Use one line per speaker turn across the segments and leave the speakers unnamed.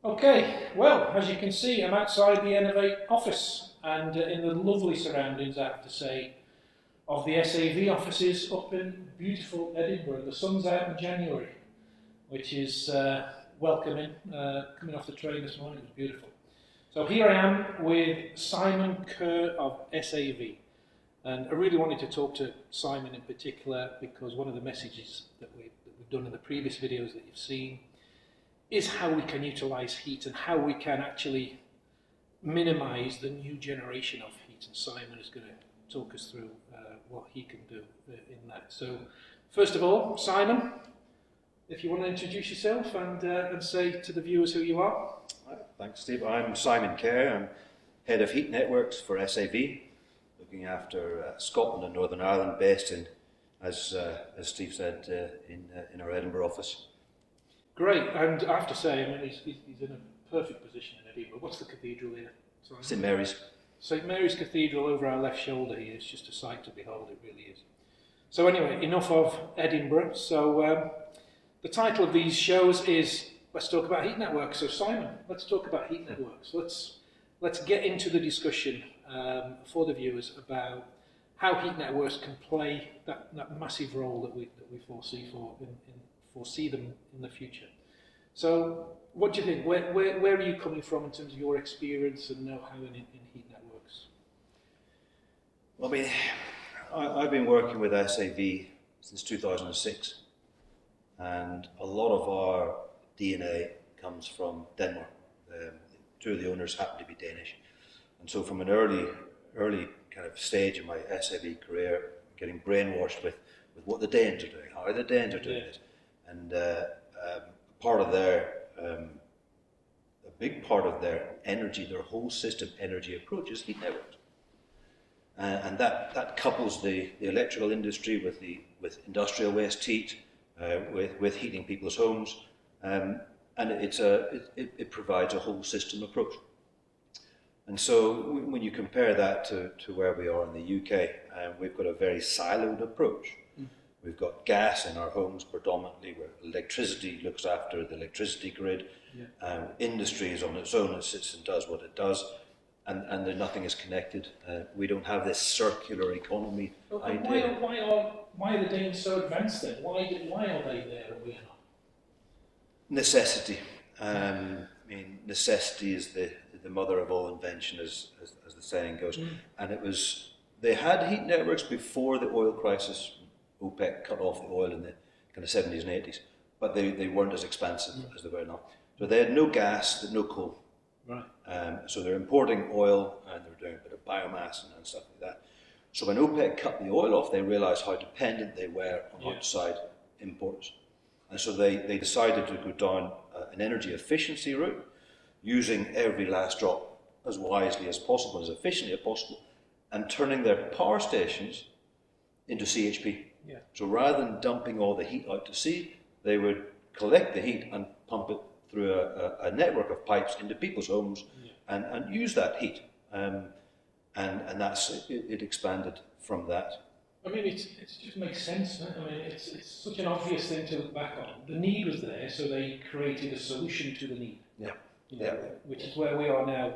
Okay, well, as you can see, I'm outside the Ener-Vate office and in the lovely surroundings, I have to say, of the SAV offices up in beautiful Edinburgh. The sun's out in January, which is welcoming. Coming off the train this morning, it was beautiful. So here I am with Simon Kerr of SAV. And I really wanted to talk to Simon in particular because one of the messages that we've done in the previous videos that you've seen is how we can utilise heat and how we can actually minimise the new generation of heat. And Simon is going to talk us through what he can do in that. So, first of all, Simon, if you want to introduce yourself and say to the viewers who you are.
Thanks, Steve. I'm Simon Kerr. I'm Head of Heat Networks for SAV, looking after Scotland and Northern Ireland, based in, as Steve said, in our Edinburgh office.
Great, and I have to say, I mean, he's in a perfect position in Edinburgh. What's the cathedral here? Sorry.
St Mary's.
St Mary's Cathedral over our left shoulder here is just a sight to behold, it really is. So anyway, enough of Edinburgh. So the title of these shows is Let's Talk About Heat Networks. So Simon, let's talk about heat networks. Let's get into the discussion for the viewers about how heat networks can play that massive role that we foresee them in the future. So, what do you think? Where are you coming from in terms of your experience and know-how in heat networks?
Well, I mean, I've been working with SAV since 2006, and a lot of our DNA comes from Denmark. Two of the owners happen to be Danish, and so from an early kind of stage in my SAV career, getting brainwashed with what the Danes are doing, how the Danes are doing it. And part of their, a big part of their energy, their whole system energy approach is heat networks. And that couples the electrical industry with industrial waste heat, with heating people's homes, and it provides a whole system approach. And so when you compare that to where we are in the UK, we've got a very siloed approach. We've got gas in our homes predominantly, where electricity looks after the electricity grid. Yeah. Industry is on its own, it sits and does what it does, and then nothing is connected. We don't have this circular economy idea.
Why are the Danes so advanced then? Why are they there and we are not?
Necessity. I mean, necessity is the mother of all invention, as the saying goes. And they had heat networks before the oil crisis. OPEC cut off the oil in the kind of 70s and 80s, but they weren't as expansive as they were now. So they had no gas, they had no coal. Right. So they're importing oil and they're doing a bit of biomass and stuff like that. So when OPEC cut the oil off, they realised how dependent they were on outside imports. And so they decided to go down an energy efficiency route, using every last drop as wisely as possible, as efficiently as possible, and turning their power stations into CHP. Yeah. So rather than dumping all the heat out to sea, they would collect the heat and pump it through a network of pipes into people's homes, and use that heat. And that's it expanded from that.
I mean, it just makes sense. I mean, it's such an obvious thing to look back on. The need was there, so they created a solution to the need. Yeah. Which is where we are now,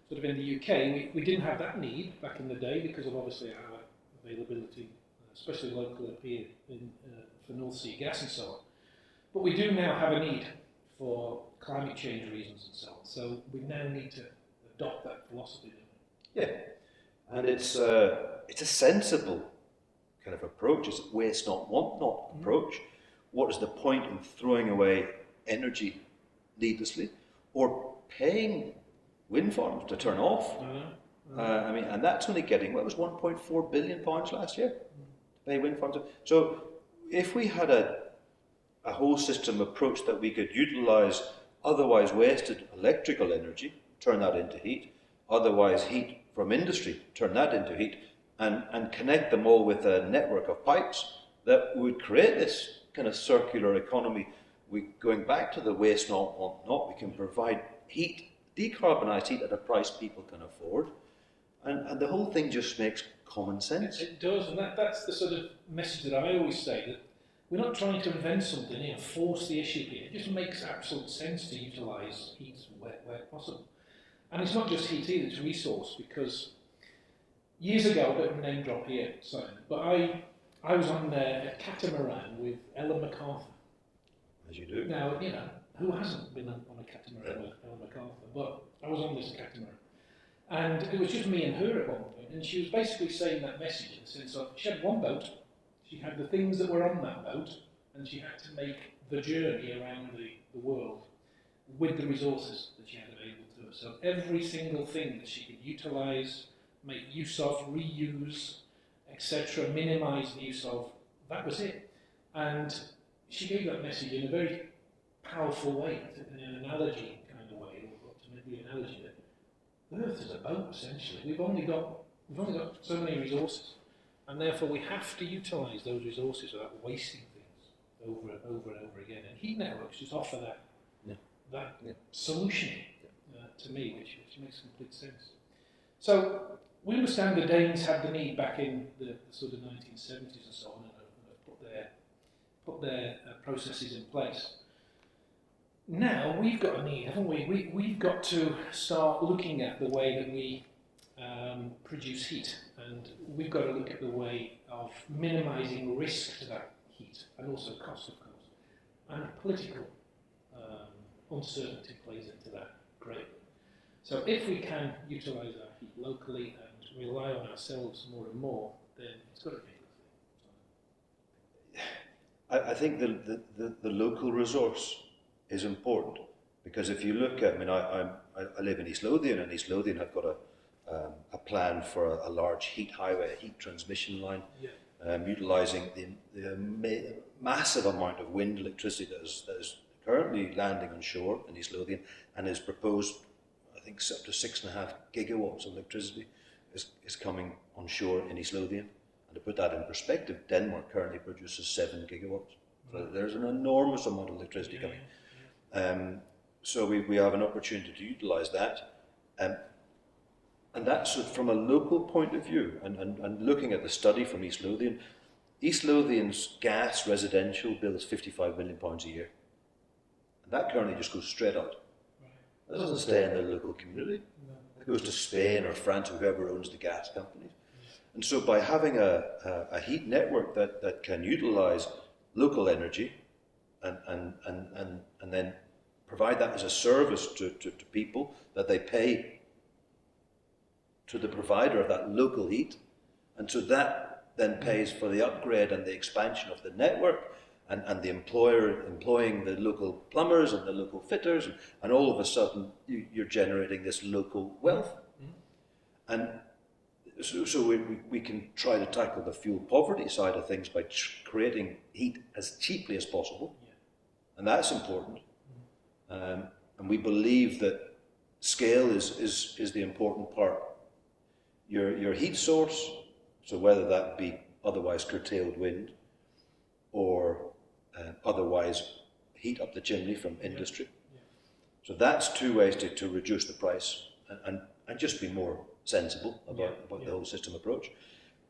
sort of in the UK. We didn't have that need back in the day because of obviously our availability, especially local up here for North Sea gas and so on. But we do now have a need for climate change reasons and so on. So we now need to adopt that philosophy.
Yeah, and it's a sensible kind of approach. It's a waste not, want not approach. What is the point in throwing away energy needlessly, or paying wind farms to turn off? I mean, and that's only getting, what was £1.4 billion last year to pay wind farms. So if we had a whole system approach that we could utilise otherwise wasted electrical energy, turn that into heat, otherwise heat from industry, turn that into heat, and connect them all with a network of pipes, that would create this kind of circular economy. Going back to the waste not, want not, we can provide heat, decarbonised heat at a price people can afford, and the whole thing just makes common sense.
It does, and that's the sort of message that I always say, that we're not trying to invent something here, force the issue here. It just makes absolute sense to utilise heat where possible. And it's not just heat either, it's resource, because years ago, a bit of a name drop here, Simon, but I was on a catamaran with Ellen MacArthur.
As you do.
Now, you know, who hasn't been on a catamaran with Ellen MacArthur? But I was on this catamaran. And it was just me and her at one point, and she was basically saying that message in the sense of, she had one boat, she had the things that were on that boat, and she had to make the journey around the world with the resources that she had available to her. So every single thing that she could utilise, make use of, reuse, etc., minimise the use of, that was it. And she gave that message in a very powerful way, in an analogy kind of way, or to make the analogy that Earth is a boat, essentially. We've only got so many resources, and therefore we have to utilise those resources without wasting things over and over and over again. And heat networks just offer that solution to me, which makes complete sense. So we understand the Danes had the need back in the sort of 1970s and so on, and put their processes in place. Now we've got a need, haven't we? We've got to start looking at the way that we produce heat, and we've got to look at the way of minimising risk to that heat, and also cost, of course. And political uncertainty plays into that greatly. So if we can utilise our heat locally and rely on ourselves more and more, then it's got to be a good thing.
I think the local resource is important, because if you look at, I live in East Lothian, and East Lothian have got a plan for a large heat highway, a heat transmission line, utilising the massive amount of wind electricity that is currently landing on shore in East Lothian, and is proposed, I think, up to 6.5 gigawatts of electricity is coming on shore in East Lothian. And to put that in perspective, Denmark currently produces 7 gigawatts. So there's an enormous amount of electricity coming. So we have an opportunity to utilise that. And that's from a local point of view. And looking at the study from East Lothian, East Lothian's gas residential bill is £55 million a year. And that currently just goes straight out. That doesn't stay in the local community. It goes to Spain or France, or whoever owns the gas companies. And so by having a heat network that can utilise local energy and then provide that as a service to people, that they pay to the provider of that local heat, and so that then pays for the upgrade and the expansion of the network, and the employer employing the local plumbers and the local fitters, and all of a sudden you're generating this local wealth. And so we can try to tackle the fuel poverty side of things by creating heat as cheaply as possible, and that's important. And we believe that scale is the important part. Your heat source, so whether that be otherwise curtailed wind or otherwise heat up the chimney from industry. So that's two ways to reduce the price and just be more sensible about the whole system approach.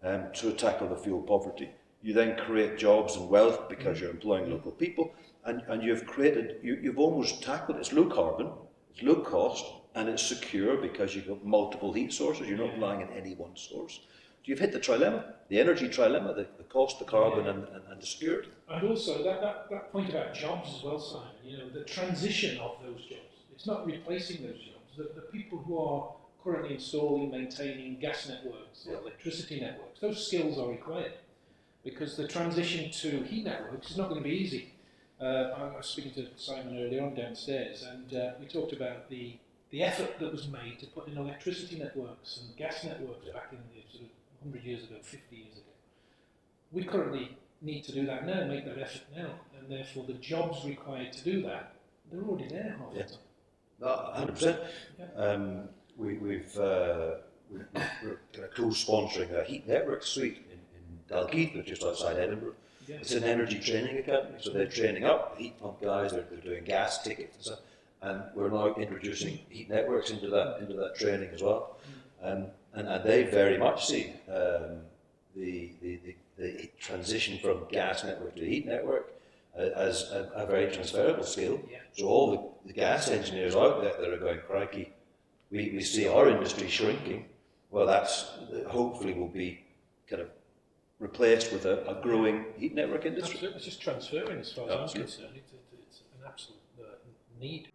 To tackle the fuel poverty. You then create jobs and wealth because you're employing local people, and you've almost tackled it. It's low carbon, it's low cost, and it's secure because you've got multiple heat sources. You're not relying on any one source. You've hit the trilemma, the energy trilemma, the cost, the carbon, and the security.
And also that point about jobs as well, Simon, the transition of those jobs. It's not replacing those jobs. The people who are currently installing, maintaining gas networks, electricity networks, those skills are required, because the transition to heat networks is not going to be easy. I was speaking to Simon earlier on downstairs, and we talked about the effort that was made to put in electricity networks and gas networks back in the sort of 100 years ago, 50 years ago. We currently need to do that now, make that effort now, and therefore the jobs required to do that, they're already there half the time.
100%. We're kind of co-sponsoring a heat network suite in Dalkeith, just outside Edinburgh. Yeah. It's an energy training academy, so they're training up heat pump guys. They're doing gas tickets and stuff, and we're now introducing heat networks into that training as well. And they very much see the the transition from gas network to heat network as a very transferable skill.
Yeah.
So all the gas engineers out there that are going, crikey, we see our industry shrinking. Well, that's hopefully will be kind of replaced with a growing heat network industry.
Absolutely, it's just transferring as far as I'm
Absolutely.
concerned. It's an absolute need.